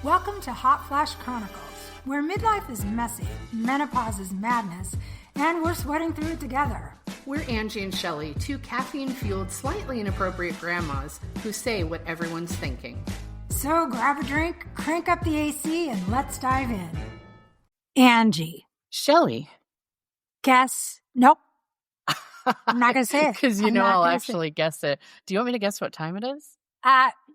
Welcome to Hot Flash Chronicles, where midlife is messy, menopause is madness, and we're sweating through it together. We're Angie and Shelly, two caffeine-fueled, slightly inappropriate grandmas who say what everyone's thinking. So grab a drink, crank up the AC, and let's dive in. Angie. Shelly. Guess. Nope. I'm not going to say it. Because I'll actually guess it. Do you want me to guess what time it is?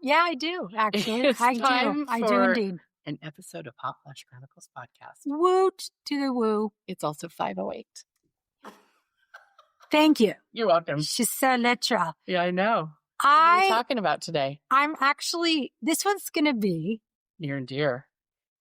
Yeah, I do, actually. I do indeed. An episode of Hot Flash Chronicles podcast. Woot to the woo. It's also 5:08. Thank you. You're welcome. She's so literal. Yeah, I know. What are we talking about today? This one's going to be. Near and dear.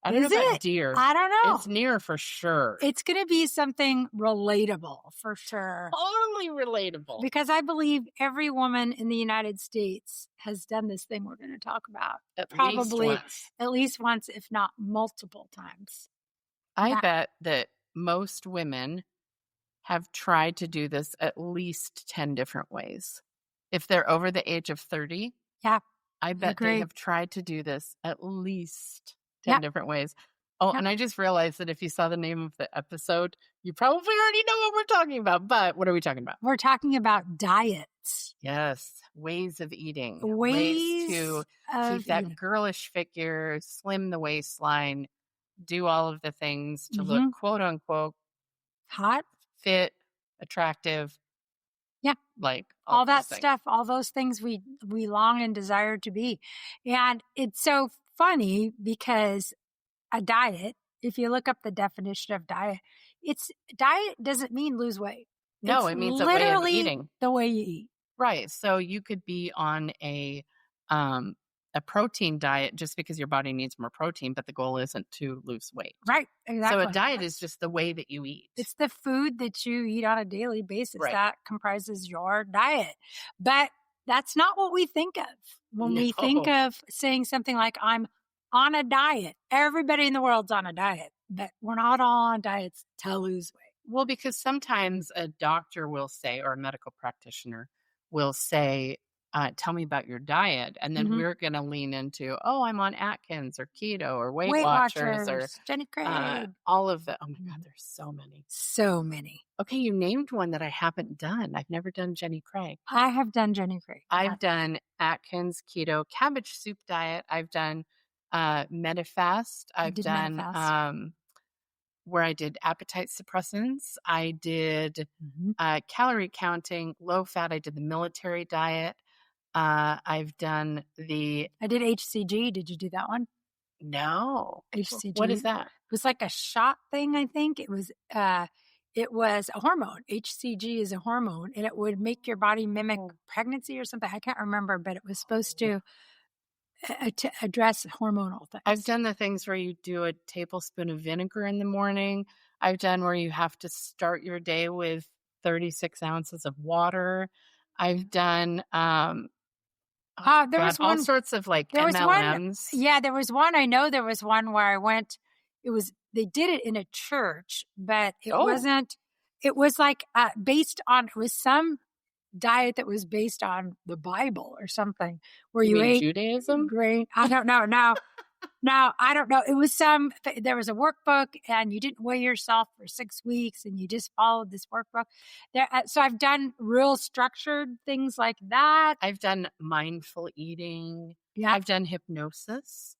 I don't know about dear. I don't know. It's near for sure. It's going to be something relatable for sure. Totally relatable. Because I believe every woman in the United States has done this thing we're going to talk about. At least once, if not multiple times. I bet that most women have tried to do this at least 10 different ways. If they're over the age of 30, I bet they have tried to do this at least 10 different ways. Oh, and I just realized that if you saw the name of the episode, you probably already know what we're talking about. But what are we talking about? We're talking about diets. Yes. Ways of eating. Ways to keep that girlish figure, slim the waistline, do all of the things to look quote unquote hot, fit, attractive. Yeah. Like all that stuff, all those things we long and desire to be. And it's so funny because a diet, if you look up the definition of diet doesn't mean lose weight. No, it means a way of eating. The way you eat. Right. So you could be on a protein diet just because your body needs more protein, but the goal isn't to lose weight. Right. Exactly. So a diet is just the way that you eat. It's the food that you eat on a daily basis that comprises your diet. But that's not what we think of when we think of saying something like, I'm on a diet. Everybody in the world's on a diet, but we're not all on diets to lose weight. Well, because sometimes a doctor will say, or a medical practitioner will say, tell me about your diet. And then we're going to lean into, I'm on Atkins or Keto or Weight Watchers or Jenny Craig. All of the, oh my God, there's so many. So many. Okay, you named one that I haven't done. I've never done Jenny Craig. I have done Jenny Craig. I've done Atkins, Keto, Cabbage soup diet. I've done MetaFast. I've done where I did appetite suppressants. I did calorie counting, low fat. I did the military diet. I did HCG. Did you do that one? No. HCG. What is that? It was like a shot thing, I think. It was a hormone. HCG is a hormone, and it would make your body mimic pregnancy or something. I can't remember, but it was supposed to address hormonal things. I've done the things where you do a tablespoon of vinegar in the morning. I've done where you have to start your day with 36 ounces of water. I've done all sorts of like MLMs. There was one. I know there was one where I went. They did it in a church, but it wasn't. It was like based on. It was some diet that was based on the Bible or something, where you ate Judaism. Great. I don't know. Now I don't know. It was there was a workbook, and you didn't weigh yourself for 6 weeks, and you just followed this workbook. So I've done real structured things like that. I've done mindful eating. Yeah. I've done hypnosis.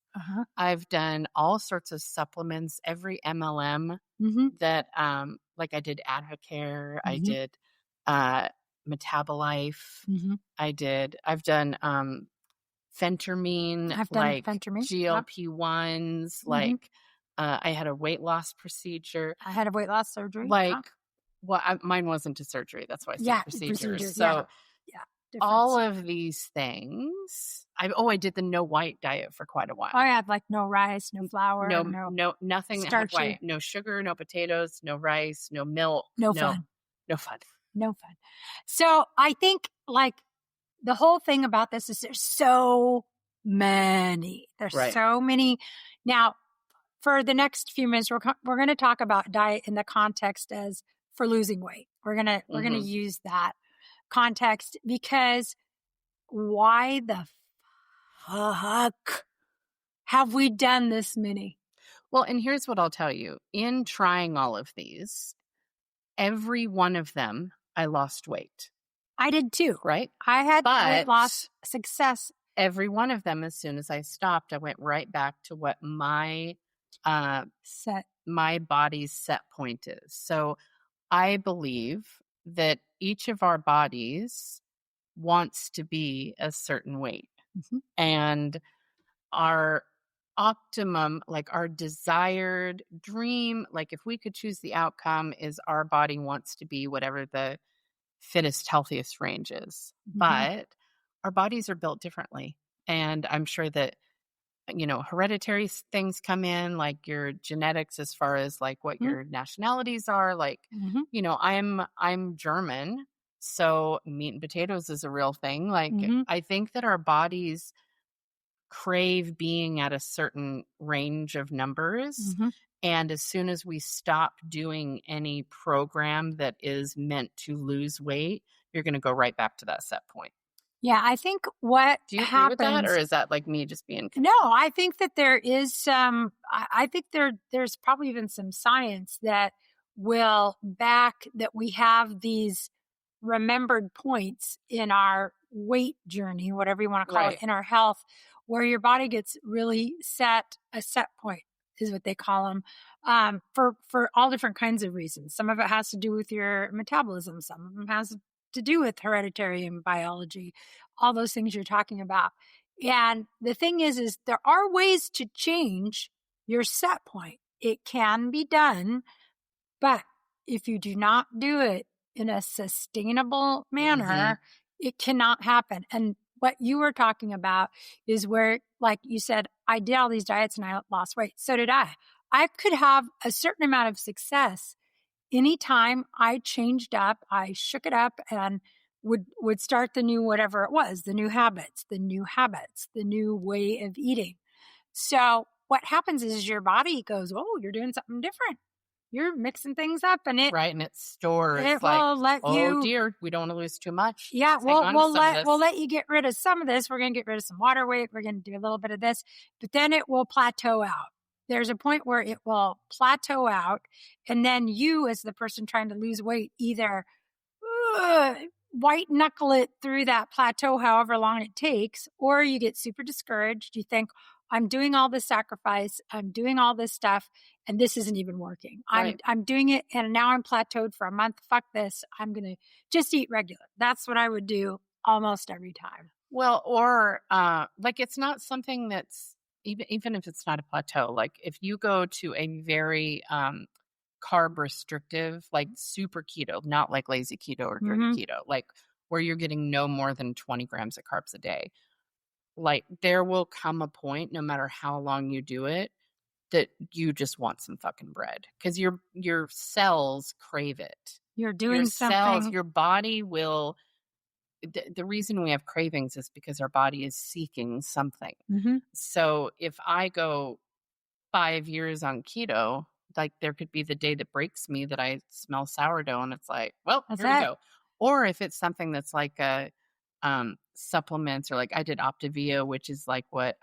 I've done all sorts of supplements. Every MLM that, like I did Advocare. I did Metabolic. I've done phentermine. I've done like phentermine. GLP-1s. Like I had a weight loss procedure. I had a weight loss surgery. Mine wasn't a surgery. That's why I said procedure. So all of these things. I did the no white diet for quite a while. Oh yeah, like no rice, no flour, no nothing that had white, no sugar, no potatoes, no rice, no milk, no fun. So I think like the whole thing about this is there's so many. So many. Now, for the next few minutes, we're going to talk about diet in the context as for losing weight. We're gonna use that context because why the fuck have we done this many? Well, and here's what I'll tell you. In trying all of these, every one of them, I lost weight. I did too. Right? I had weight loss success. Every one of them, as soon as I stopped, I went right back to what my body's set point is. So I believe that each of our bodies wants to be a certain weight. Mm-hmm. And our optimum, like our desired dream, like if we could choose the outcome, is our body wants to be whatever the fittest, healthiest range is. Mm-hmm. But our bodies are built differently. And I'm sure that, hereditary things come in, like your genetics, as far as like what your nationalities are. Like, I'm German, so meat and potatoes is a real thing. Like, I think that our bodies crave being at a certain range of numbers. Mm-hmm. And as soon as we stop doing any program that is meant to lose weight, you're going to go right back to that set point. Yeah, I think what Do you happens, agree with that, or is that like me just being? No, I think that there is some. I think there's probably even some science that will back that we have these remembered points in our weight journey, whatever you want to call it, in our health, where your body gets really a set point is what they call them, for all different kinds of reasons. Some of it has to do with your metabolism. Some of them has to do with hereditary and biology, all those things you're talking about. And the thing is there are ways to change your set point. It can be done, but if you do not do it in a sustainable manner, it cannot happen. And what you were talking about is where, like you said, I did all these diets and I lost weight. So did I. I could have a certain amount of success anytime I changed up, I shook it up and would start the new whatever it was, the new habits, the new way of eating. So what happens is your body goes, oh, you're doing something different. You're mixing things up, and it stores. It will let you. Oh dear, we don't want to lose too much. Yeah, we'll let you get rid of some of this. We're going to get rid of some water weight. We're going to do a little bit of this, but then it will plateau out. There's a point where it will plateau out, and then you, as the person trying to lose weight, either white knuckle it through that plateau, however long it takes, or you get super discouraged. You think, I'm doing all this sacrifice, I'm doing all this stuff, and this isn't even working. I'm doing it, and now I'm plateaued for a month. Fuck this. I'm going to just eat regular. That's what I would do almost every time. Well, or like it's not something that's, even if it's not a plateau, like if you go to a very carb restrictive, like super keto, not like lazy keto or dirty keto, like where you're getting no more than 20 grams of carbs a day, like there will come a point, no matter how long you do it, that you just want some fucking bread because your cells crave it. You're doing something. Your body will. The reason we have cravings is because our body is seeking something. Mm-hmm. So if I go 5 years on keto, like there could be the day that breaks me that I smell sourdough and it's like, well, here we go. Or if it's something that's like a supplements, or like I did Optavia, which is like what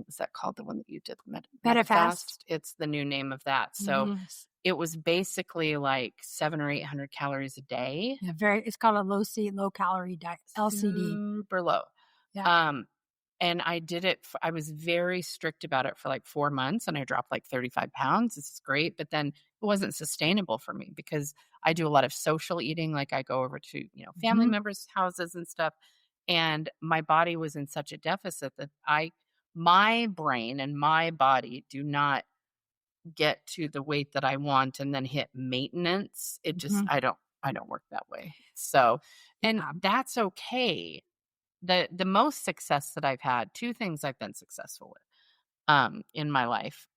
was that called? The one that you did, MetaFast. It's the new name of that. So it was basically like 700 or 800 calories a day. Yeah, it's called a low calorie diet, LCD. Super low. Yeah. And I did it. I was very strict about it for like 4 months, and I dropped like 35 pounds. This is great, but then it wasn't sustainable for me because I do a lot of social eating. Like I go over to family members' houses and stuff, and my body was in such a deficit that my brain and my body do not get to the weight that I want and then hit maintenance. It just I don't work that way. So, and that's okay. The most success that I've had, 2 things I've been successful with in my life.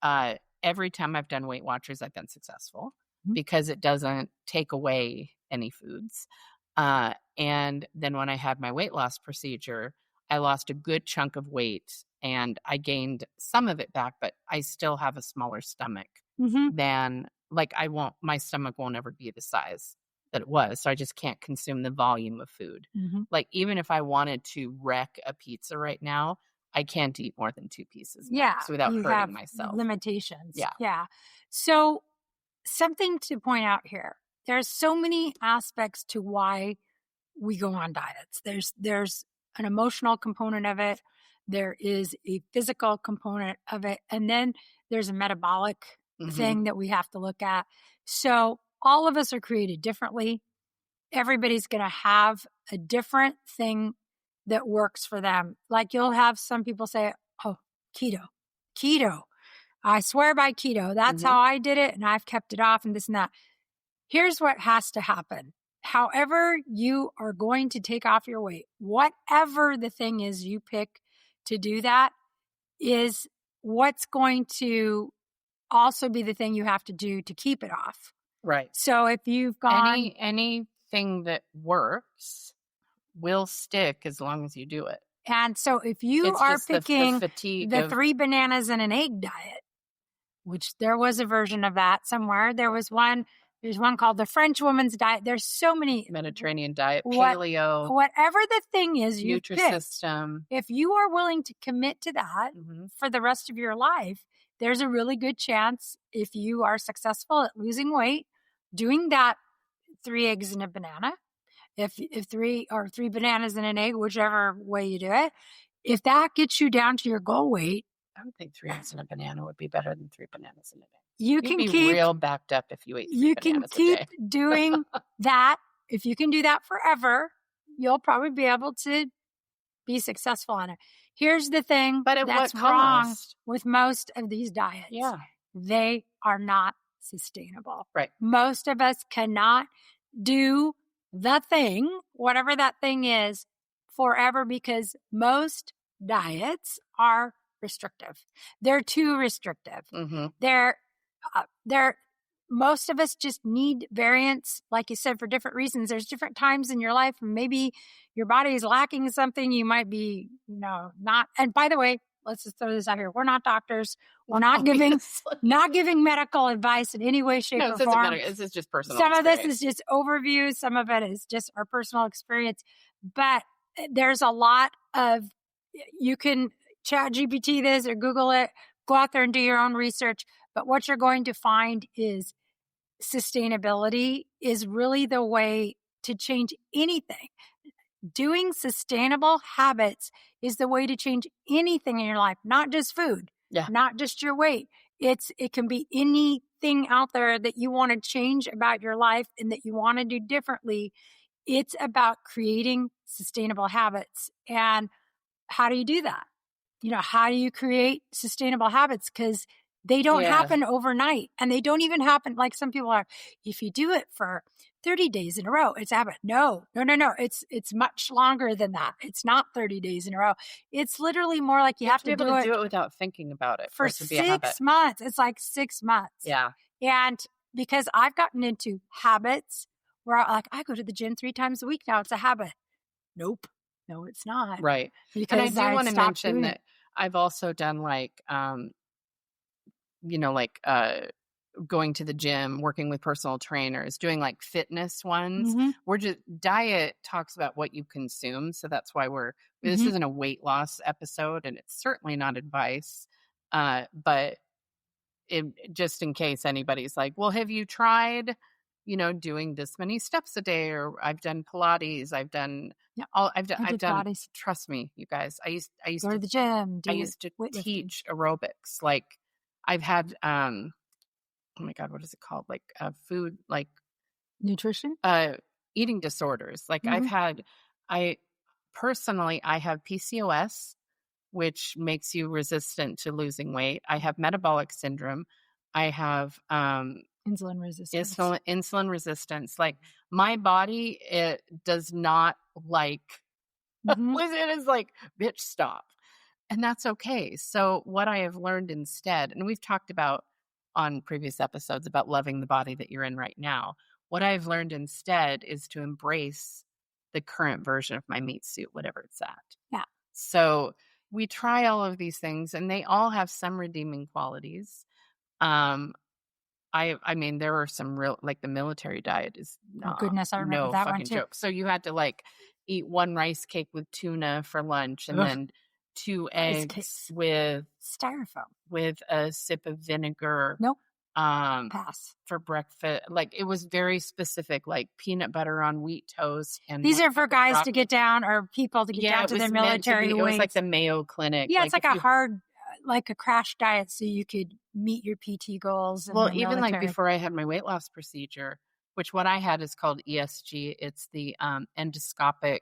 Every time I've done Weight Watchers, I've been successful because it doesn't take away any foods. And then when I had my weight loss procedure, I lost a good chunk of weight and I gained some of it back, but I still have a smaller stomach than like my stomach won't ever be the size that it was. So I just can't consume the volume of food. Like even if I wanted to wreck a pizza right now, I can't eat more than 2 pieces max without hurting myself. Limitations. Yeah. Yeah. So something to point out here. There's so many aspects to why we go on diets. There's an emotional component of it. There is a physical component of it. And then there's a metabolic thing that we have to look at. So all of us are created differently. Everybody's going to have a different thing that works for them. Like you'll have some people say, oh, keto. I swear by keto. That's how I did it. And I've kept it off and this and that. Here's what has to happen. However you are going to take off your weight, whatever the thing is you pick to do that is what's going to also be the thing you have to do to keep it off. Right. So if you've gone... Anything that works will stick as long as you do it. And so if you are picking the 3 bananas and an egg diet, which there was a version of that somewhere. There's one called the French woman's diet. There's so many. Mediterranean diet, paleo. Whatever the thing is you pick, Nutrisystem. if you are willing to commit to that for the rest of your life, there's a really good chance if you are successful at losing weight, doing that 3 eggs and a banana, if 3 bananas and an egg, whichever way you do it, if that gets you down to your goal weight, I would think 3 eggs and a banana would be better than 3 bananas and an egg. You'd be real backed up if you ate 3 you bananas can keep a day. doing that. If you can do that forever, you'll probably be able to be successful on it. Here's the thing that's wrong with most of these diets. Yeah. They are not sustainable. Right. Most of us cannot do the thing, whatever that thing is, forever because most diets are restrictive. They're too restrictive. Most of us just need variance, like you said, for different reasons. There's different times in your life, and maybe your body is lacking something. You might be, not. And by the way, let's just throw this out here. We're not doctors. We're not giving medical advice in any way, shape, or form. This is just personal. Some of this is just overview. Some of it is just our personal experience. But there's a lot of, you can chat GPT this or Google it, go out there and do your own research. But what you're going to find is sustainability is really the way to change anything. Doing sustainable habits is the way to change anything in your life, not just food, not just your weight. It can be anything out there that you want to change about your life and that you want to do differently. It's about creating sustainable habits. And how do you do that? How do you create sustainable habits? Because they don't happen overnight, and they don't even happen like some people are. If you do it for 30 days in a row, it's a habit. No. It's much longer than that. It's not 30 days in a row. It's literally more like you have to be able to do it without thinking about it for 6 months. It's like 6 months. Yeah. And because I've gotten into habits where I go to the gym 3 times a week now, it's a habit. Nope. No, it's not. Right. Because I do want to mention that I've also done going to the gym, working with personal trainers, doing fitness ones. We're just, diet talks about what you consume. So that's why this isn't a weight loss episode, and it's certainly not advice. But just in case anybody's like, well, have you tried, doing this many steps a day? Or I've done Pilates. I've done Pilates. Trust me, you guys, I used go to the gym. I used to teach aerobics. I've had, oh my God, what is it called? Food, nutrition, eating disorders. I have PCOS, which makes you resistant to losing weight. I have metabolic syndrome. I have, insulin resistance. Insulin resistance. My body, it does not it is bitch, stop. And that's okay. So what I have learned instead, and we've talked about on previous episodes about loving the body that you're in right now, what I've learned instead is to embrace the current version of my meat suit, whatever it's at. Yeah. So we try all of these things, and they all have some redeeming qualities. I mean, there are some real, the military diet is goodness, I remember that fucking one too. joke. So you had to eat 1 rice cake with tuna for lunch, and then 2 eggs with styrofoam, with a sip of vinegar. Nope. Pass. For breakfast. Like, it was very specific, like peanut butter on wheat toast. And these are for guys to get down, or people to get down to their military It was like the Mayo Clinic. Yeah, it's like a hard, like a crash diet, so you could meet your PT goals. Well, even like before I had my weight loss procedure, which what I had is called ESG. It's the endoscopic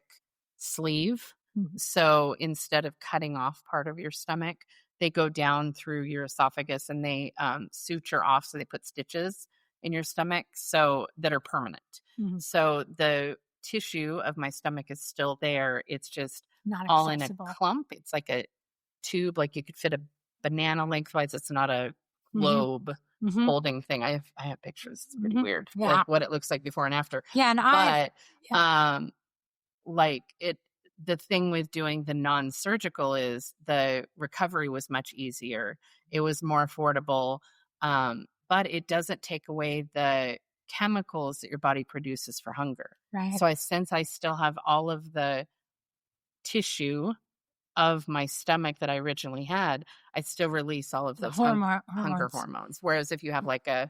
sleeve. Mm-hmm. So instead of cutting off part of your stomach, they go down through your esophagus and they suture off. So they put stitches in your stomach that are permanent. Mm-hmm. So the tissue of my stomach is still there. It's just not all accessible. In a clump. It's like a tube, like you could fit a banana lengthwise. It's not a globe holding thing. I have pictures. It's pretty weird. Yeah. Like what it looks like before and after. Yeah. The thing with doing the non-surgical is the recovery was much easier. It was more affordable, but it doesn't take away the chemicals that your body produces for hunger. Right. So since I still have all of the tissue of my stomach that I originally had, I still release all of those hunger hormones. Whereas if you have like a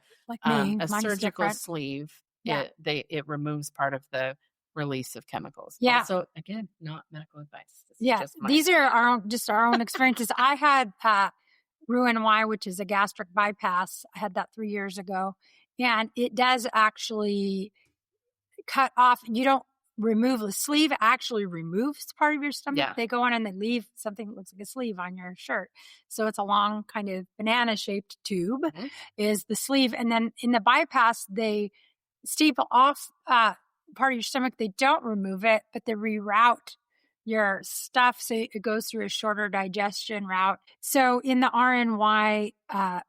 surgical sleeve, it removes part of the release of chemicals. Yeah. Also, again, not medical advice. These are our own experiences. I had Roux-en-Y, which is a gastric bypass. I had that 3 years ago, and it does actually cut off. You don't remove the sleeve; actually removes part of your stomach. Yeah. They go on and they leave something that looks like a sleeve on your shirt. So it's a long kind of banana-shaped tube is the sleeve, and then in the bypass they staple off part of your stomach. They don't remove it, but they reroute your stuff so it goes through a shorter digestion route. So in the RNY,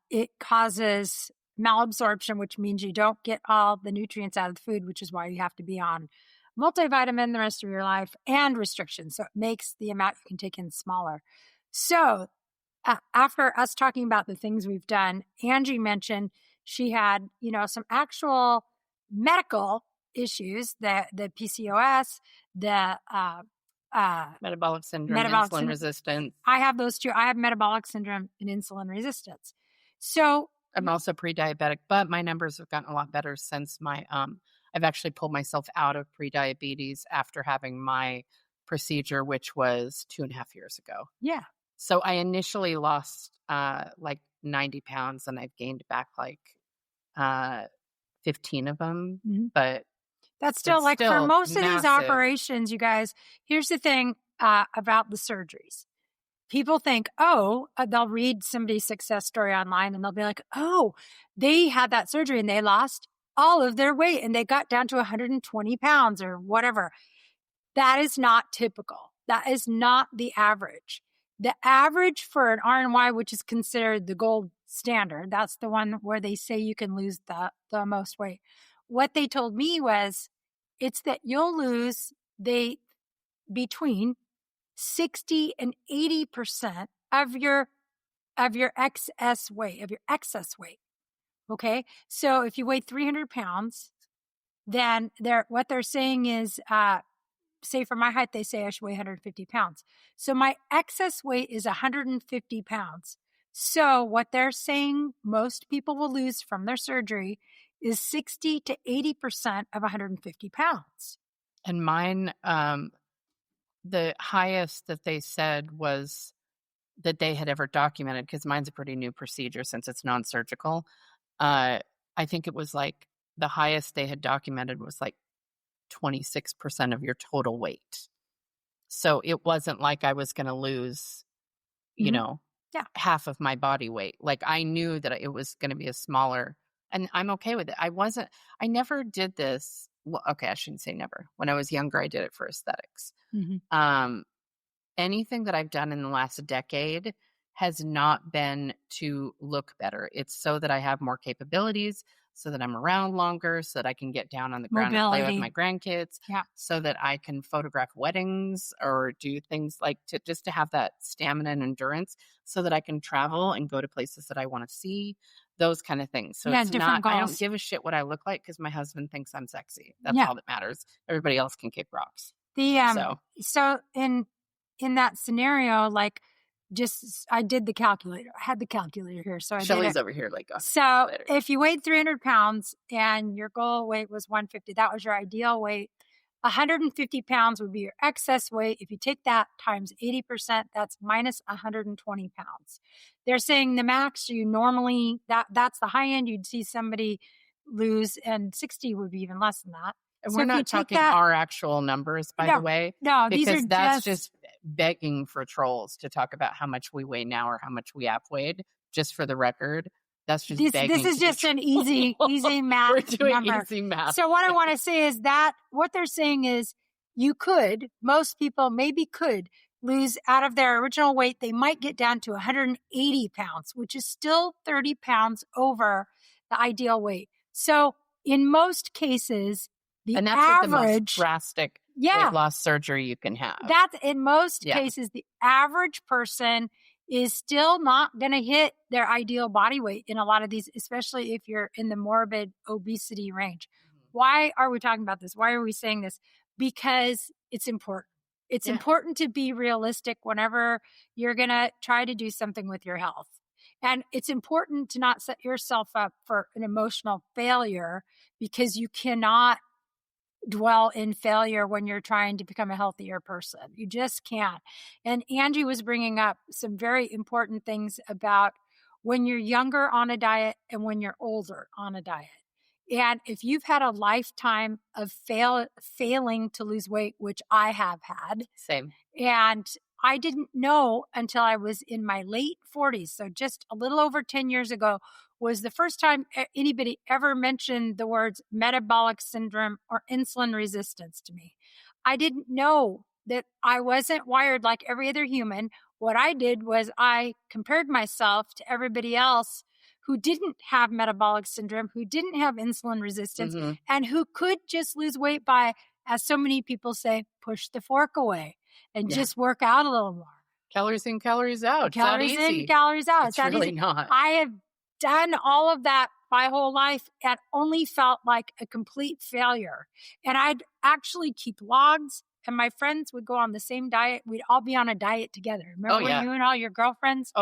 it causes malabsorption, which means you don't get all the nutrients out of the food, which is why you have to be on multivitamin the rest of your life, and restrictions. So it makes the amount you can take in smaller. So after us talking about the things we've done, Angie mentioned she had, some actual medical issues, the PCOS, the metabolic syndrome, insulin resistance. I have those too. I have metabolic syndrome and insulin resistance. So I'm also pre-diabetic, but my numbers have gotten a lot better since I've actually pulled myself out of pre-diabetes after having my procedure, which was 2.5 years ago. Yeah. So I initially lost like 90 pounds and I've gained back like 15 of them, but that's still for most of these operations, you guys, here's the thing about the surgeries. People think, they'll read somebody's success story online and they'll be like, they had that surgery and they lost all of their weight and they got down to 120 pounds or whatever. That is not typical. That is not the average. The average for an RNY, which is considered the gold standard, that's the one where they say you can lose the most weight. What they told me was it's that you'll lose between 60 and 80% of your excess weight. Okay. So if you weigh 300 pounds, then what they're saying is, say for my height, they say I should weigh 150 pounds. So my excess weight is 150 pounds. So what they're saying most people will lose from their surgery is 60 to 80% of 150 pounds. And mine, the highest that they said was that they had ever documented, because mine's a pretty new procedure since it's non-surgical. I think it was like the highest they had documented was like 26% of your total weight. So it wasn't like I was going to lose, half of my body weight. Like I knew that it was going to be a smaller, and I'm okay with it. I never did this. Well, okay, I shouldn't say never. When I was younger, I did it for aesthetics. Anything that I've done in the last decade has not been to look better. It's so that I have more capabilities, so that I'm around longer, so that I can get down on the ground and play with my grandkids, so that I can photograph weddings or do things like just to have that stamina and endurance, so that I can travel and go to places that I want to see, those kind of things. So it's not, goals. I don't give a shit what I look like because my husband thinks I'm sexy. That's all that matters. Everybody else can kick rocks. So in that scenario, like I did the calculator. I had the calculator here. So Shelly's over here. So if you weighed 300 pounds and your goal weight was 150, that was your ideal weight. 150 pounds would be your excess weight. If you take that times 80%, that's minus 120 pounds. They're saying the max you normally, that's the high end you'd see somebody lose, and 60 would be even less than that. And we're not talking our actual numbers, by the way. No, because that's just begging for trolls to talk about how much we weigh now or how much we have weighed, just for the record. That's just begging. This is just an easy math. We're doing number. Easy math. So what I want to say is that what they're saying is most people maybe could lose out of their original weight. They might get down to 180 pounds, which is still 30 pounds over the ideal weight. So in most cases, and that's average, the most drastic weight loss surgery you can have. That's in most cases, the average person is still not going to hit their ideal body weight in a lot of these, especially if you're in the morbid obesity range. Why are we talking about this? Why are we saying this? Because it's important. It's important to be realistic whenever you're going to try to do something with your health. And it's important to not set yourself up for an emotional failure, because you cannot dwell in failure when you're trying to become a healthier person. You just can't. And Angie was bringing up some very important things about when you're younger on a diet and when you're older on a diet. And if you've had a lifetime of failing to lose weight, which I have had. Same. And I didn't know until I was in my late 40s. So just a little over 10 years ago was the first time anybody ever mentioned the words metabolic syndrome or insulin resistance to me. I didn't know that I wasn't wired like every other human. What I did was I compared myself to everybody else who didn't have metabolic syndrome, who didn't have insulin resistance, and who could just lose weight by, as so many people say, push the fork away and just work out a little more. Calories in, calories out. Calories in, calories out. It's really not. I have done all of that my whole life and only felt like a complete failure. And I'd actually keep logs, and my friends would go on the same diet. We'd all be on a diet together. Remember when you and all your girlfriends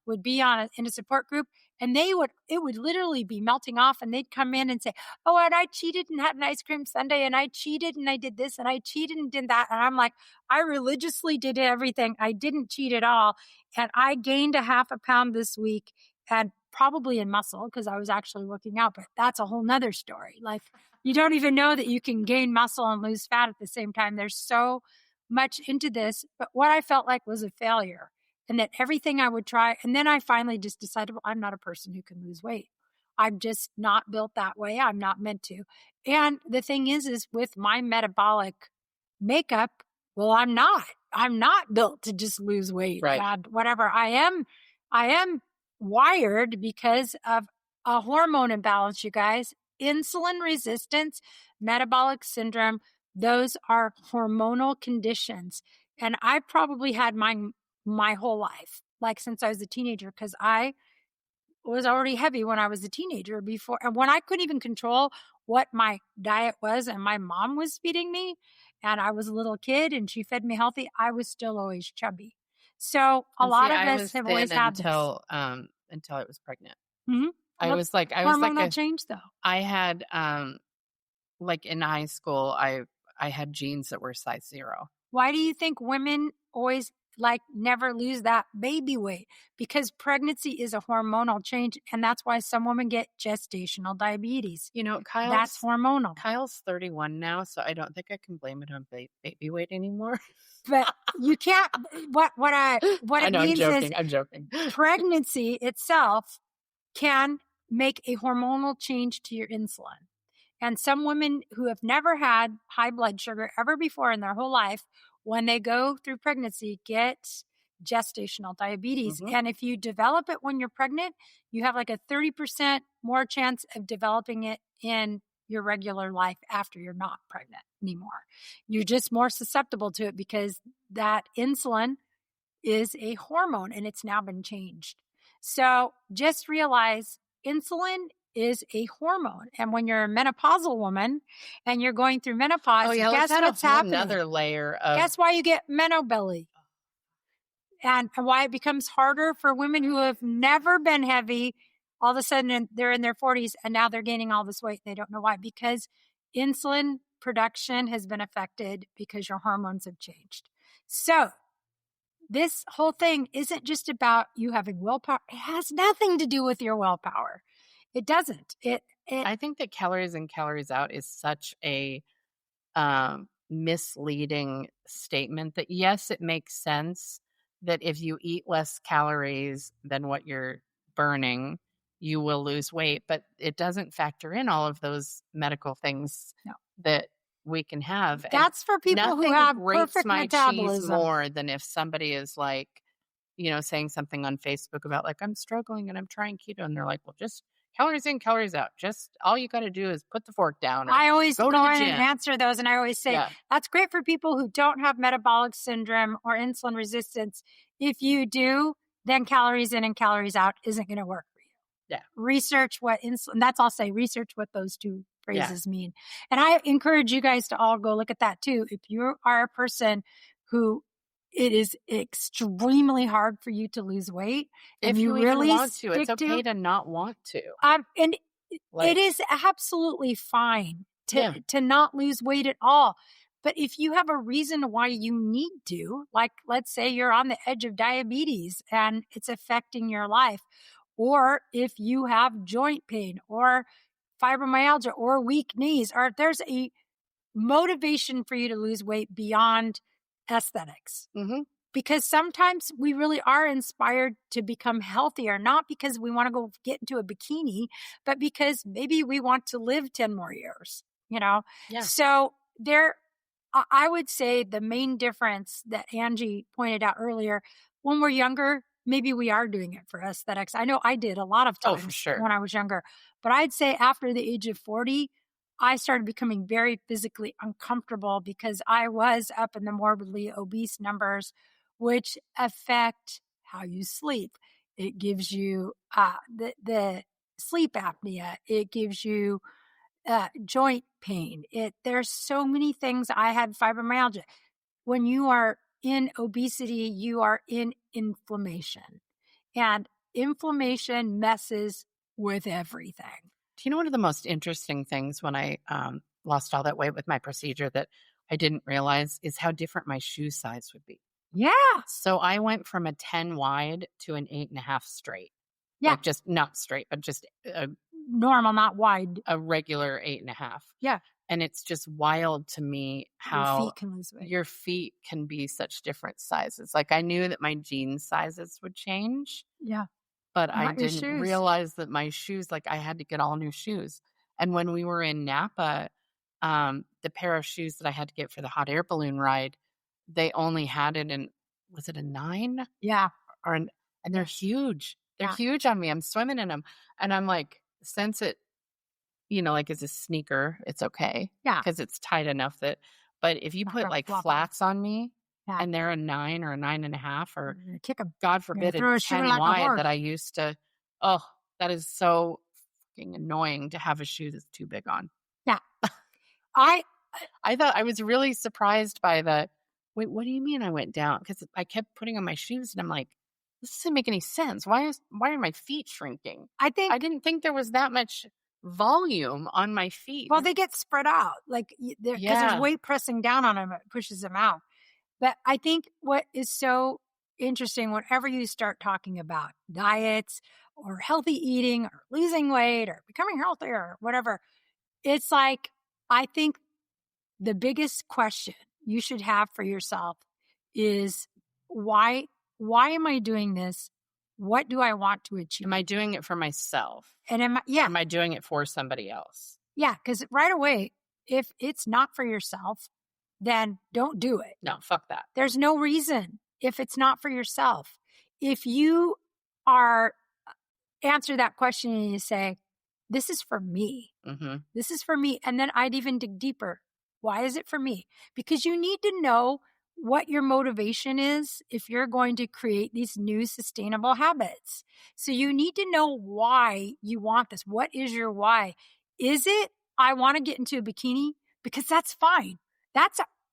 would be in a support group, and it would literally be melting off, and they'd come in and say, oh, and I cheated and had an ice cream sundae, and I cheated and I did this and I cheated and did that. And I'm like, I religiously did everything. I didn't cheat at all. And I gained a half a pound this week, and probably in muscle because I was actually working out, but that's a whole nother story. Like, you don't even know that you can gain muscle and lose fat at the same time. There's so much into this, but what I felt like was a failure, and that everything I would try. And then I finally just decided, well, I'm not a person who can lose weight. I'm just not built that way. I'm not meant to. And the thing is with my metabolic makeup, well, I'm not built to just lose weight. Right. And whatever I am wired because of a hormone imbalance, you guys. Insulin resistance, metabolic syndrome, those are hormonal conditions. And I probably had mine my whole life, like since I was a teenager, because I was already heavy when I was a teenager before. And when I couldn't even control what my diet was and my mom was feeding me, and I was a little kid and she fed me healthy, I was still always chubby. So a lot of us have always had until I was pregnant. Mm-hmm. I was like hormonal change though. I had like in high school, I had jeans that were size 0. Why do you think women always never lose that baby weight? Because pregnancy is a hormonal change, and that's why some women get gestational diabetes. You know, that's hormonal. Kyle's 31 now, so I don't think I can blame it on baby weight anymore. But you can't. What it means is I'm joking. Pregnancy itself can make a hormonal change to your insulin. And some women who have never had high blood sugar ever before in their whole life, when they go through pregnancy, get gestational diabetes. And if you develop it when you're pregnant, you have like a 30% more chance of developing it in your regular life after you're not pregnant anymore. You're just more susceptible to it because that insulin is a hormone and it's now been changed. So just realize insulin is a hormone. And when you're a menopausal woman and you're going through menopause, guess what's happening? Another layer of... Guess why you get menobelly? and why it becomes harder for women who have never been heavy. All of a sudden they're in their 40s and now they're gaining all this weight. They don't know why, because insulin production has been affected because your hormones have changed. So this whole thing isn't just about you having willpower. It has nothing to do with your willpower. It doesn't. I think that calories in, calories out is such a misleading statement that, yes, it makes sense that if you eat less calories than what you're burning, you will lose weight, but it doesn't factor in all of those medical things that we can have. That's for people who have perfect metabolism. Cheese more than if somebody is like, saying something on Facebook about like, I'm struggling and I'm trying keto. And they're like, well, just calories in, calories out. Just all you got to do is put the fork down. I always go in and answer those. And I always say, that's great for people who don't have metabolic syndrome or insulin resistance. If you do, then calories in and calories out isn't going to work for you. Yeah. Research what insulin, I'll say, research what those two phrases mean. And I encourage you guys to all go look at that too. If you are a person who it is extremely hard for you to lose weight, if you really want to, it's okay to not want to. And it is absolutely fine to not lose weight at all. But if you have a reason why you need to, like let's say you're on the edge of diabetes and it's affecting your life, or if you have joint pain or fibromyalgia or weak knees, or if there's a motivation for you to lose weight beyond aesthetics. Mm-hmm. Because sometimes we really are inspired to become healthier, not because we want to go get into a bikini, but because maybe we want to live 10 more years, Yeah. So I would say the main difference that Angie pointed out earlier, when we're younger, maybe we are doing it for aesthetics. I know I did a lot of times when I was younger, but I'd say after the age of 40, I started becoming very physically uncomfortable because I was up in the morbidly obese numbers, which affect how you sleep. It gives you the sleep apnea. It gives you joint pain. There's so many things. I had fibromyalgia. When you are in obesity, you are in inflammation, and inflammation messes with everything. Do you know one of the most interesting things when I lost all that weight with my procedure that I didn't realize is how different my shoe size would be? Yeah. So I went from a 10 wide to an 8.5 straight. Yeah. Like just not straight, but just normal, not wide. A regular 8.5. Yeah. And it's just wild to me how your feet can lose weight. Your feet can be such different sizes. Like I knew that my jean sizes would change. Yeah. But I didn't realize that my shoes, like I had to get all new shoes. And when we were in Napa, the pair of shoes that I had to get for the hot air balloon ride, they only had it in, was it a 9? Yeah. And they're huge. They're huge on me. I'm swimming in them. And I'm like, since it, like as a sneaker, it's okay. Yeah. Because it's tight enough that, but if you put like flats on me, and they're a 9 or a 9.5 or kick them. God forbid a 10 wide that I used to. Oh, that is so fucking annoying to have a shoe that's too big on. Yeah. I thought I was really surprised by wait, what do you mean I went down? Because I kept putting on my shoes and I'm like, this doesn't make any sense. Why are my feet shrinking? I didn't think there was that much volume on my feet. Well, they get spread out because there's weight pressing down on them. It pushes them out. But I think what is so interesting, whenever you start talking about diets or healthy eating or losing weight or becoming healthier or whatever, it's like, I think the biggest question you should have for yourself is why am I doing this? What do I want to achieve? Am I doing it for myself? And am I doing it for somebody else? Yeah, because right away, if it's not for yourself, then don't do it. No, fuck that. There's no reason if it's not for yourself. If you answer that question and you say, this is for me. Mm-hmm. This is for me. And then I'd even dig deeper. Why is it for me? Because you need to know what your motivation is if you're going to create these new sustainable habits. So you need to know why you want this. What is your why? Is it, I want to get into a bikini? Because that's fine.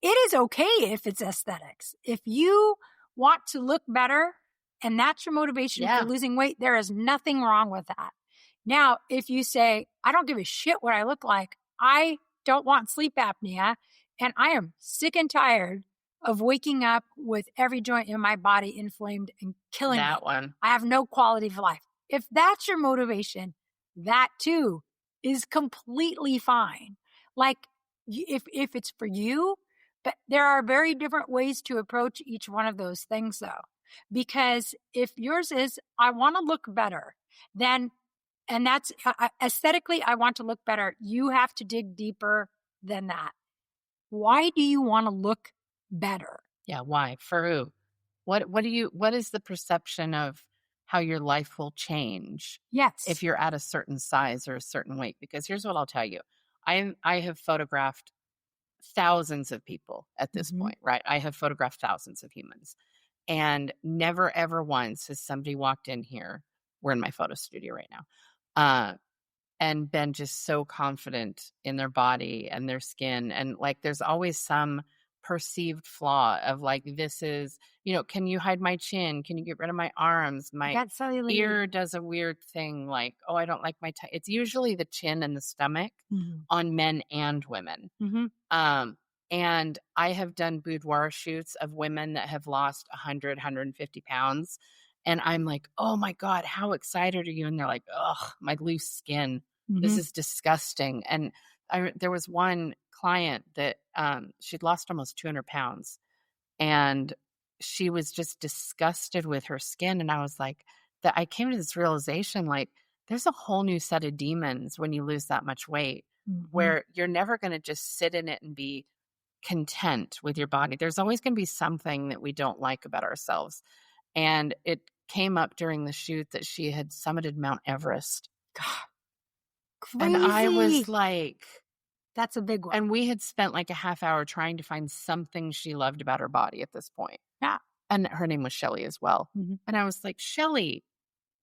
It is okay if it's aesthetics. If you want to look better and that's your motivation for losing weight, there is nothing wrong with that. Now, if you say, I don't give a shit what I look like, I don't want sleep apnea, and I am sick and tired of waking up with every joint in my body inflamed and killing me. One. I have no quality of life. If that's your motivation, that too is completely fine. Like if it's for you, but there are very different ways to approach each one of those things though. Because if yours is, I want to look better, then, and that's aesthetically, I want to look better. You have to dig deeper than that. Why do you want to look better? Yeah. Why? For who? What is the perception of how your life will change? Yes. If you're at a certain size or a certain weight? Because here's what I'll tell you. I have photographed thousands of people at this point, right? I have photographed thousands of humans. And never, ever once has somebody walked in here. We're in my photo studio right now. And been just so confident in their body and their skin. And like, there's always some perceived flaw of like, this is, can you hide my chin? Can you get rid of my arms? My ear does a weird thing. Like, oh, I don't like my, it's usually the chin and the stomach on men and women. And I have done boudoir shoots of women that have lost 100, 150 pounds. And I'm like, oh my God, how excited are you? And they're like, ugh, my loose skin. This is disgusting. And there was one client that she'd lost almost 200 pounds. And she was just disgusted with her skin. And I was like, I came to this realization, like, there's a whole new set of demons when you lose that much weight, where you're never going to just sit in it and be content with your body. There's always going to be something that we don't like about ourselves. And it came up during the shoot that she had summited Mount Everest. God, crazy. And I was like, that's a big one. And we had spent like a half hour trying to find something she loved about her body at this point. Yeah. And her name was Shelly as well. And I was like, Shelly,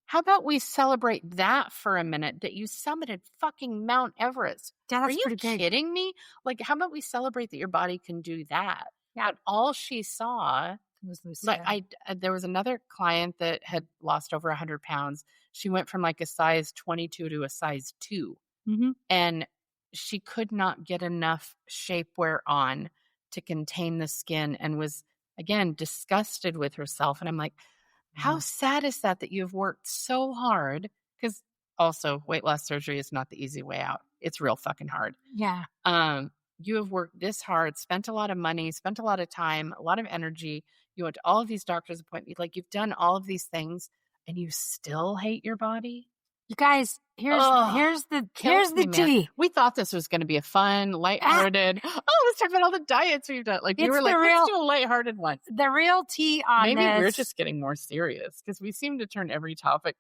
how about we celebrate that for a minute, that you summited fucking Mount Everest? Yeah, that's Are you kidding me? Like, how about we celebrate that your body can do that? Yeah. But all she saw was loose. Like, there was another client that had lost over 100 pounds. She went from like a size 22 to a size 2. And she could not get enough shapewear on to contain the skin and was, again, disgusted with herself. And I'm like, how sad is that you've worked so hard? Because also weight loss surgery is not the easy way out. It's real fucking hard. Yeah. You have worked this hard, spent a lot of money, spent a lot of time, a lot of energy. You went to all of these doctor's appointments. Like, you've done all of these things and you still hate your body? You guys, here's the tea. We thought this was going to be a fun, lighthearted. Let's talk about all the diets we've done. Like, we were like, let's do a lighthearted one. The real tea on Maybe this. We're just getting more serious because we seem to turn every topic.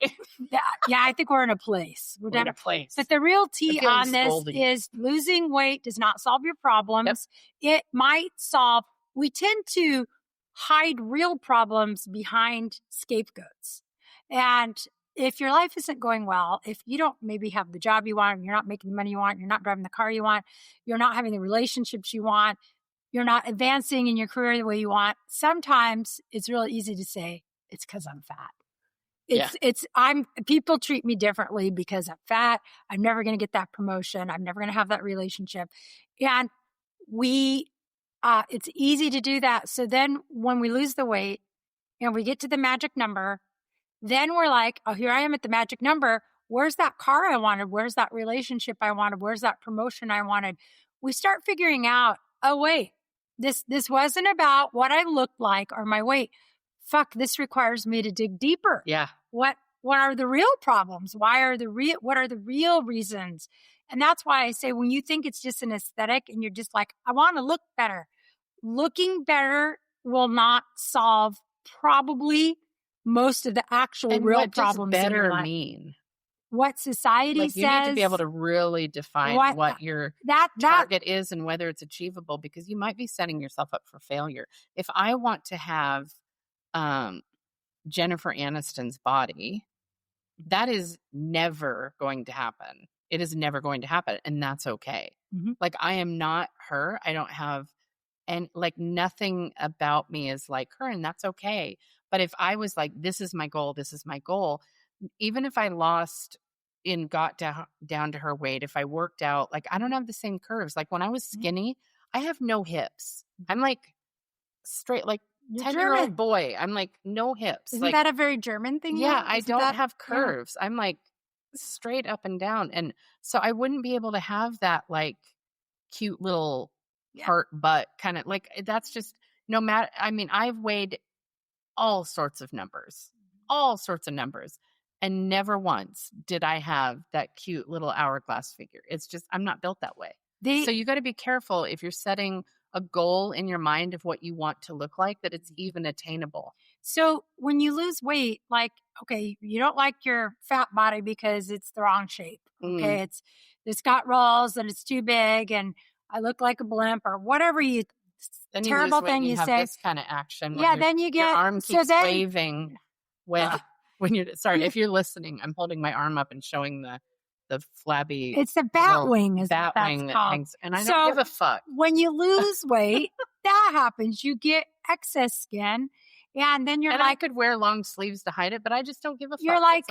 Yeah, I think we're in a place. We're in a place. But the real tea on this is losing weight does not solve your problems. Yep. It might solve. We tend to hide real problems behind scapegoats. And if your life isn't going well, if you don't maybe have the job you want, you're not making the money you want, you're not driving the car you want, you're not having the relationships you want, you're not advancing in your career the way you want, sometimes it's really easy to say, it's because I'm fat. People treat me differently because I'm fat. I'm never going to get that promotion. I'm never going to have that relationship. And it's easy to do that. So then when we lose the weight and we get to the magic number, then we're like, oh, here I am at the magic number. Where's that car I wanted? Where's that relationship I wanted? Where's that promotion I wanted? We start figuring out, oh, wait, this wasn't about what I looked like or my weight. Fuck, this requires me to dig deeper. Yeah. What are the real problems? What are the real reasons? And that's why I say, when you think it's just an aesthetic and you're just like, I want to look better, looking better will not solve probably most of the actual real problems. What does better mean? What society says. You need to be able to really define what your target is and whether it's achievable, because you might be setting yourself up for failure. If I want to have Jennifer Aniston's body, that is never going to happen. It is never going to happen. And that's okay. Like, I am not her. I don't have And like nothing about me is like her, and that's okay. But if I was like, this is my goal, even if I lost and got down to her weight, if I worked out, like I don't have the same curves. Like when I was skinny, I have no hips. I'm like straight, like 10-year-old boy. I'm like no hips. Isn't that a very German thing? Yeah, I don't have curves. Yeah. I'm like straight up and down. And so I wouldn't be able to have that like cute little heart butt kind of like, that's just no matter. I mean, I've weighed all sorts of numbers, and never once did I have that cute little hourglass figure. It's just, I'm not built that way. So you got to be careful if you're setting a goal in your mind of what you want to look like, that it's even attainable. So when you lose weight, like, okay, you don't like your fat body because it's the wrong shape. Okay. It's got rolls and it's too big and I look like a blimp or whatever terrible thing you say. This kind of action. Yeah. Then you get your arm keeps waving when you're sorry. If you're listening, I'm holding my arm up and showing the flabby. It's the bat wing, that hangs, and I don't give a fuck. When you lose weight, that happens. You get excess skin, and then I could wear long sleeves to hide it, but I just don't give a fuck. You're like,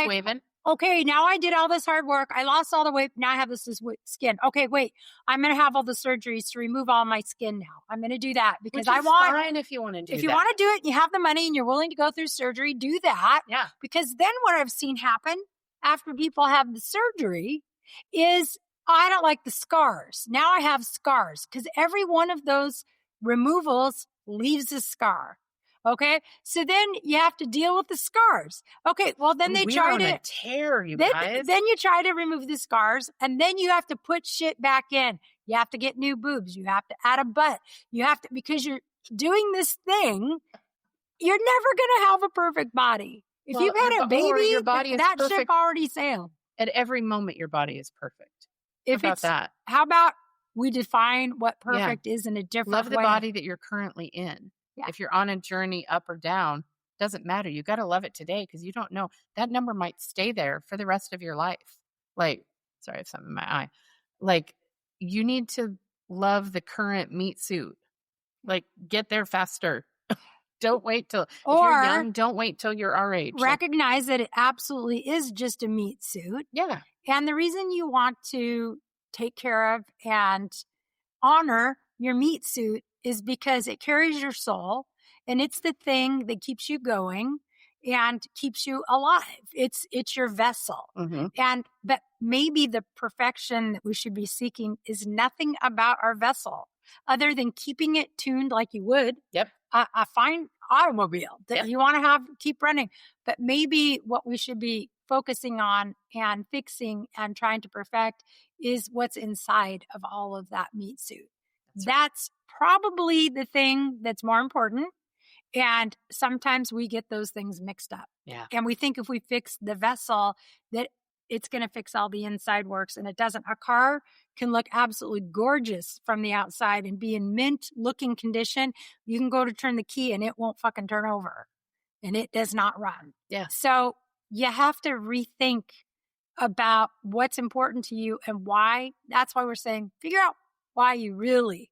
waving. Okay, now I did all this hard work. I lost all the weight. Now I have this skin. Okay, wait. I'm going to have all the surgeries to remove all my skin now. I'm going to do that because I want. Fine if you want to do that. If you want to do it, you have the money and you're willing to go through surgery, do that. Yeah. Because then what I've seen happen after people have the surgery is I don't like the scars. Now I have scars because every one of those removals leaves a scar. Okay. So then you have to deal with the scars. Okay. Well, then they try to tear you guys. Then you try to remove the scars and then you have to put shit back in. You have to get new boobs. You have to add a butt. You have to, because you're doing this thing, you're never going to have a perfect body. If you've had a baby, your body that ship already sailed. At every moment, your body is perfect. How about we define what perfect is in a different way? Love the body that you're currently in. Yeah. If you're on a journey up or down, doesn't matter. You got to love it today because you don't know. That number might stay there for the rest of your life. Like, sorry, I have something in my eye. Like, you need to love the current meat suit. Like, get there faster. Don't wait till, if you're young, don't wait till you're our age. Recognize that it absolutely is just a meat suit. Yeah. And the reason you want to take care of and honor your meat suit is because it carries your soul and it's the thing that keeps you going and keeps you alive. It's your vessel. Mm-hmm. But maybe the perfection that we should be seeking is nothing about our vessel other than keeping it tuned like you would. Yep. A fine automobile that you want to keep running. But maybe what we should be focusing on and fixing and trying to perfect is what's inside of all of that meat suit. That's probably the thing that's more important. And sometimes we get those things mixed up. Yeah. And we think if we fix the vessel that it's going to fix all the inside works, and it doesn't. A car can look absolutely gorgeous from the outside and be in mint looking condition. You can go to turn the key and it won't fucking turn over and it does not run. Yeah. So you have to rethink about what's important to you and why. That's why we're saying figure out why you really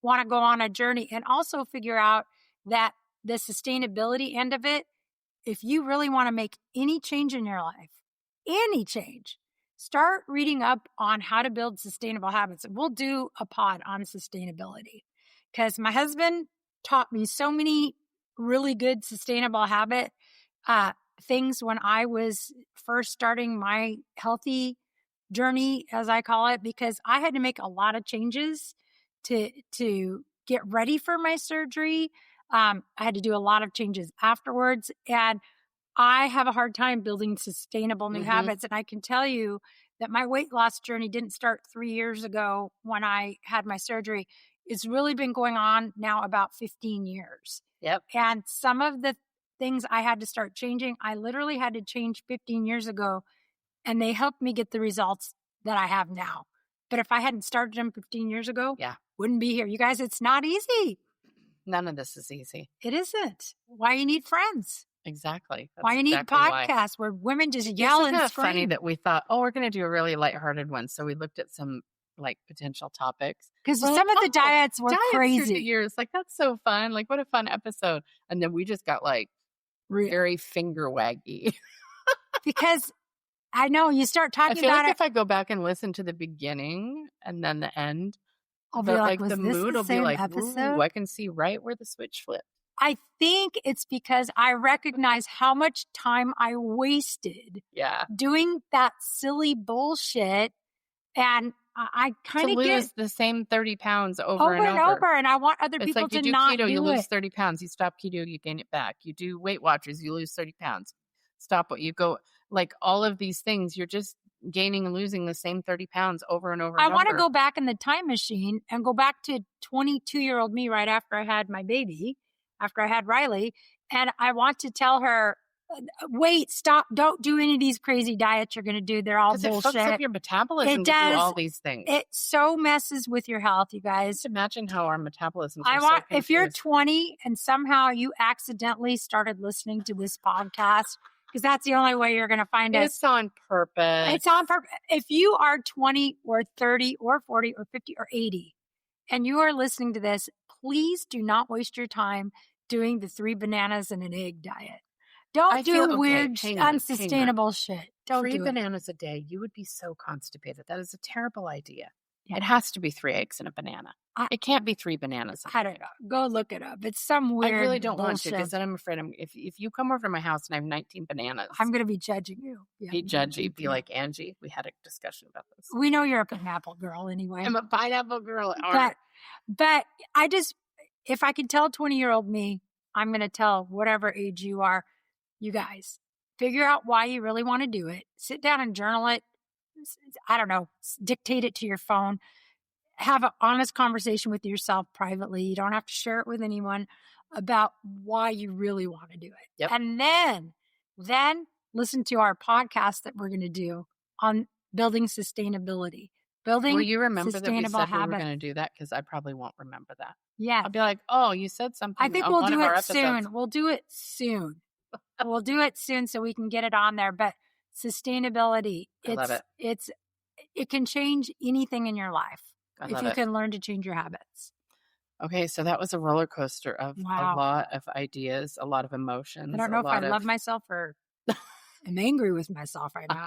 want to go on a journey, and also figure out that the sustainability end of it, if you really want to make any change in your life, any change, start reading up on how to build sustainable habits. We'll do a pod on sustainability because my husband taught me so many really good sustainable habit things when I was first starting my healthy journey, as I call it, because I had to make a lot of changes to get ready for my surgery. I had to do a lot of changes afterwards, and I have a hard time building sustainable new habits. And I can tell you that my weight loss journey didn't start 3 years ago when I had my surgery. It's really been going on now about 15 years. Yep. And some of the things I had to start changing, I literally had to change 15 years ago, and they helped me get the results that I have now. But if I hadn't started them 15 years ago, wouldn't be here. You guys, it's not easy. None of this is easy. It isn't. Why you need friends. Exactly. That's why you need podcasts where women just yell and scream. It's funny that we thought, we're going to do a really lighthearted one. So we looked at some like potential topics. Because some of the diets were crazy. Through the years, like that's so fun. Like what a fun episode. And then we just got like very finger waggy. Because I know you start talking about like it. If I go back and listen to the beginning and then the end, I'll be like, was the this mood the will same be like, episode? Ooh, I can see right where the switch flipped. I think it's because I recognize how much time I wasted doing that silly bullshit. And I kind of lose the same 30 pounds over and over. And I want other people to not do keto, you it. lose 30 pounds. You stop keto, you gain it back. You do Weight Watchers, you lose 30 pounds. Stop what you go, like all of these things, you're just gaining and losing the same 30 pounds over and over. I want to go back in the time machine and go back to 22-year-old me right after I had my baby, after I had Riley. And I want to tell her, wait, stop, don't do any of these crazy diets you're going to do. They're all bullshit. It fucks up your metabolism to do all these things. It so messes with your health, you guys. Just imagine how our metabolism if you're 20 and somehow you accidentally started listening to this podcast, because that's the only way you're going to find us. It's on purpose. It's on purpose. If you are 20 or 30 or 40 or 50 or 80 and you are listening to this, please do not waste your time doing the 3 bananas and an egg diet. Don't do weird, unsustainable shit. Don't 3 do bananas a day. You would be so constipated. That is a terrible idea. Yeah. It has to be 3 eggs and a banana. It can't be 3 bananas. I don't know. Go look it up. It's some weird. I really don't bullshit. Want to because then I'm afraid if you come over to my house and I have 19 bananas, I'm going to be judging you. Yeah, be judgy. Be like, Angie, we had a discussion about this. We know you're a pineapple girl anyway. I'm a pineapple girl. But I just, if I could tell 20-year-old me, I'm going to tell whatever age you are, you guys, figure out why you really want to do it. Sit down and journal it. I don't know, dictate it to your phone. Have an honest conversation with yourself privately. You don't have to share it with anyone about why you really want to do it. Yep. And then listen to our podcast that we're going to do on building sustainability. Will you remember that we said we were going to do that? Because I probably won't remember that. Yeah. I'll be like, oh, you said something. I think we'll do it soon. We'll do it soon. We'll do it soon so we can get it on there. But sustainability, I love it. It can change anything in your life if you can learn to change your habits. Okay, so that was a roller coaster of a lot of ideas, a lot of emotions. I don't know if I love myself or I'm angry with myself right now.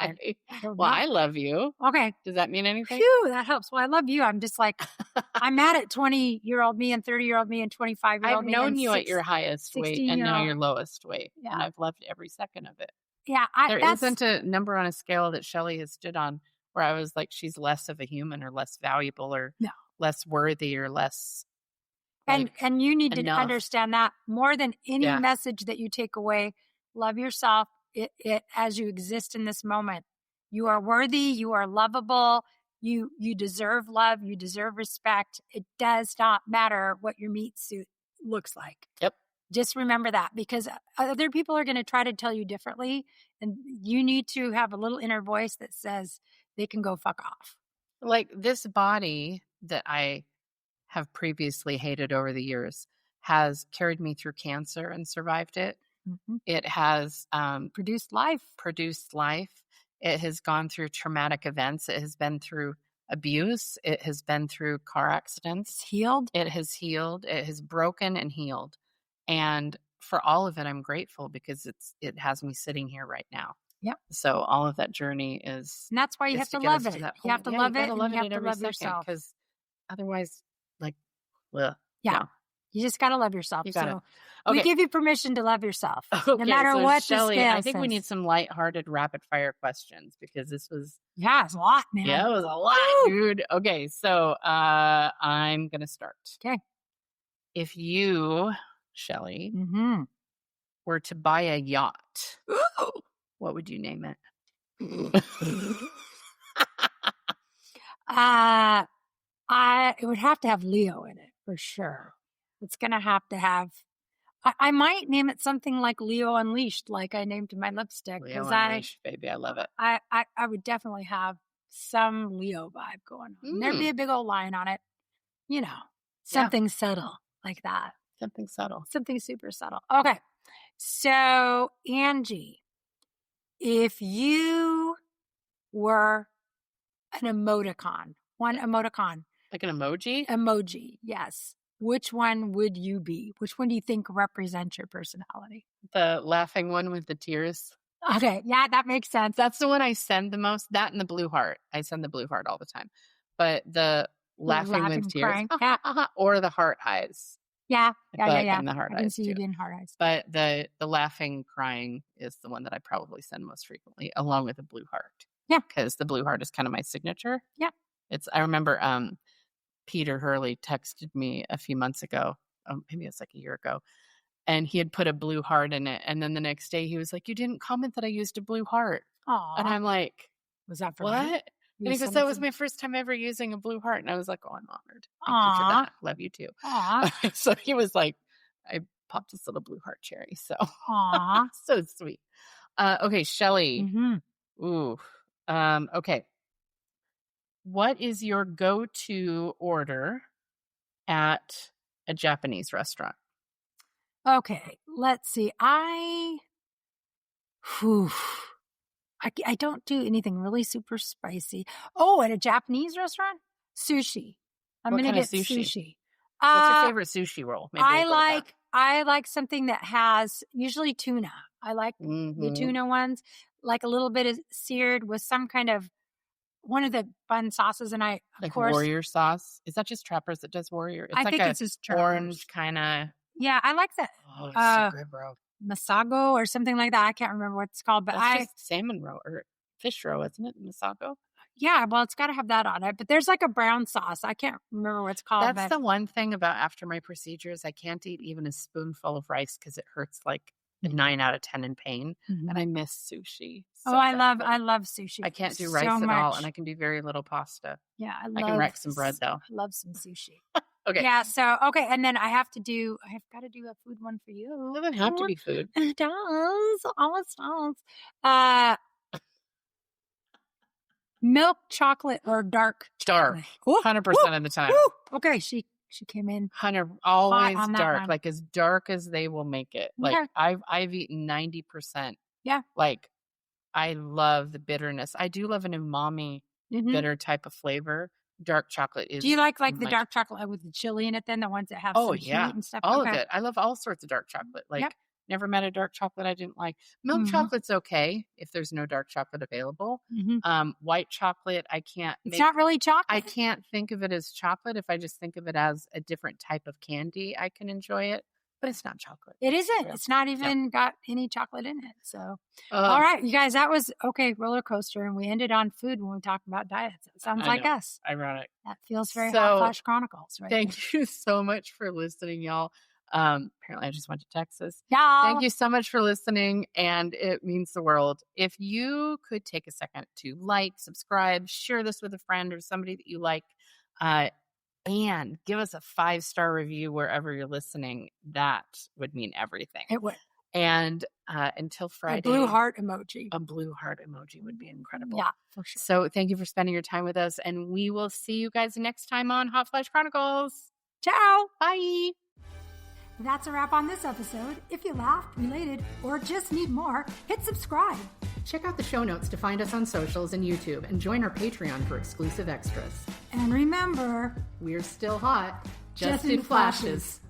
I love you. Okay. Does that mean anything? Phew, that helps. Well, I love you. I'm just like, I'm mad at 20-year-old me and 30-year-old me and 25-year-old me. I've known you at your highest weight and now your lowest weight. Yeah. And I've loved every second of it. Yeah. There isn't a number on a scale that Shelly has stood on where I was like, she's less of a human or less valuable or less worthy or less. And you need to understand that more than any message that you take away. Love yourself. It as you exist in this moment. You are worthy. You are lovable. You deserve love. You deserve respect. It does not matter what your meat suit looks like. Yep. Just remember that, because other people are going to try to tell you differently. And you need to have a little inner voice that says they can go fuck off. Like this body that I have previously hated over the years has carried me through cancer and survived it. Mm-hmm. It has produced life. It has gone through traumatic events. It has been through abuse. It has been through car accidents. It has healed. It has broken and healed. And for all of it, I'm grateful because it has me sitting here right now. Yep. So all of that journey is. And that's why you have to love it. You have to love it. And you have to love yourself. Because otherwise, well, yeah. No. You just got to love yourself. Okay. We give you permission to love yourself. Okay, no matter what Shelly, the scale I think we need some lighthearted rapid fire questions because this was. Yeah, it's a lot, man. Yeah, it was a lot, dude. Okay, so I'm going to start. Okay. If you, Shelly, were to buy a yacht, what would you name it? It would have to have Leo in it for sure. It's going to have. I might name it something like Leo Unleashed, like I named my lipstick. Leo Unleashed, baby, I love it. I would definitely have some Leo vibe going on. There'd be a big old lion on it. You know, something subtle like that. Something subtle. Something super subtle. Okay. So, Angie, if you were an emoticon, One emoticon. Like an emoji? Emoji, yes. Which one would you be? Which one do you think represents your personality? The laughing one with the tears. Okay, yeah, that makes sense. That's the one I send the most. That and the blue heart. I send the blue heart all the time. But the laughing with tears, or the heart eyes. Yeah. And the heart eyes. I can see you doing heart eyes. But the laughing, crying is the one that I probably send most frequently, along with the blue heart. Yeah, because the blue heart is kind of my signature. Yeah, I remember Peter Hurley texted me a few months ago. Maybe it's like a year ago. And he had put a blue heart in it. And then the next day he was like, you didn't comment that I used a blue heart. Aww. And I'm like, was that for what? Me? And he goes, that was my first time ever using a blue heart. And I was like, oh, I'm honored. Thank you for that. Love you too. Aww. So he was like, I popped this little blue heart cherry. So Aww. So sweet. Okay, Shelly. Mm-hmm. Ooh. Okay. What is your go-to order at a Japanese restaurant? Okay, let's see. I don't do anything really super spicy. Oh, at a Japanese restaurant? Sushi. I'm going to get sushi. What's your favorite sushi roll? Maybe I like something that has usually tuna. I like the tuna ones, like a little bit of seared with some kind of one of the fun sauces. And of course, warrior sauce. Is that just Trappers that does warrior? I think it's just Trappers. Orange kind of. Yeah, I like that. Oh, it's so good, bro. Masago or something like that. I can't remember what it's called, but That's just salmon roe or fish roe, isn't it? Masago? Yeah, well, it's got to have that on it. But there's like a brown sauce. I can't remember what it's called. That's the one thing about after my procedures. I can't eat even a spoonful of rice because it hurts like a 9 out of 10 in pain. Mm-hmm. And I miss sushi. So I love sushi. I can't do rice at all. And I can do very little pasta. Yeah, I can wreck some bread though. I love some sushi. Okay. Yeah. So, okay. And then I've got to do a food one for you. It doesn't have to be food. It does. Always does. Milk chocolate or dark chocolate? 100% of the time. Okay. She came in. 100, always dark. Like as dark as they will make it. Like I've eaten 90%. Yeah. Like I love the bitterness. I do love an umami bitter type of flavor. Dark chocolate is. Do you like the dark chocolate with the chili in it then? The ones that have some heat and stuff? All of it. I love all sorts of dark chocolate. Like never met a dark chocolate I didn't like. Milk chocolate's okay if there's no dark chocolate available. Mm-hmm. White chocolate, I can't. It's not really chocolate. I can't think of it as chocolate. If I just think of it as a different type of candy, I can enjoy it. But it's not chocolate. It isn't. Yeah. It's not even got any chocolate in it. So, all right, you guys, that was roller coaster. And we ended on food when we talked about diets. It sounds like us. Ironic. That feels very Hot Flash Chronicles, right? Thank you so much for listening, y'all. Apparently I just went to Texas. Yeah. Thank you so much for listening. And it means the world. If you could take a second to like, subscribe, share this with a friend or somebody that you like, and give us a 5-star review wherever you're listening. That would mean everything. It would. And until Friday. A blue heart emoji. A blue heart emoji would be incredible. Yeah, for sure. So thank you for spending your time with us. And we will see you guys next time on Hot Flash Chronicles. Ciao. Bye. That's a wrap on this episode. If you laughed, related, or just need more, hit subscribe. Check out the show notes to find us on socials and YouTube and join our Patreon for exclusive extras. And remember, we're still hot, just in flashes.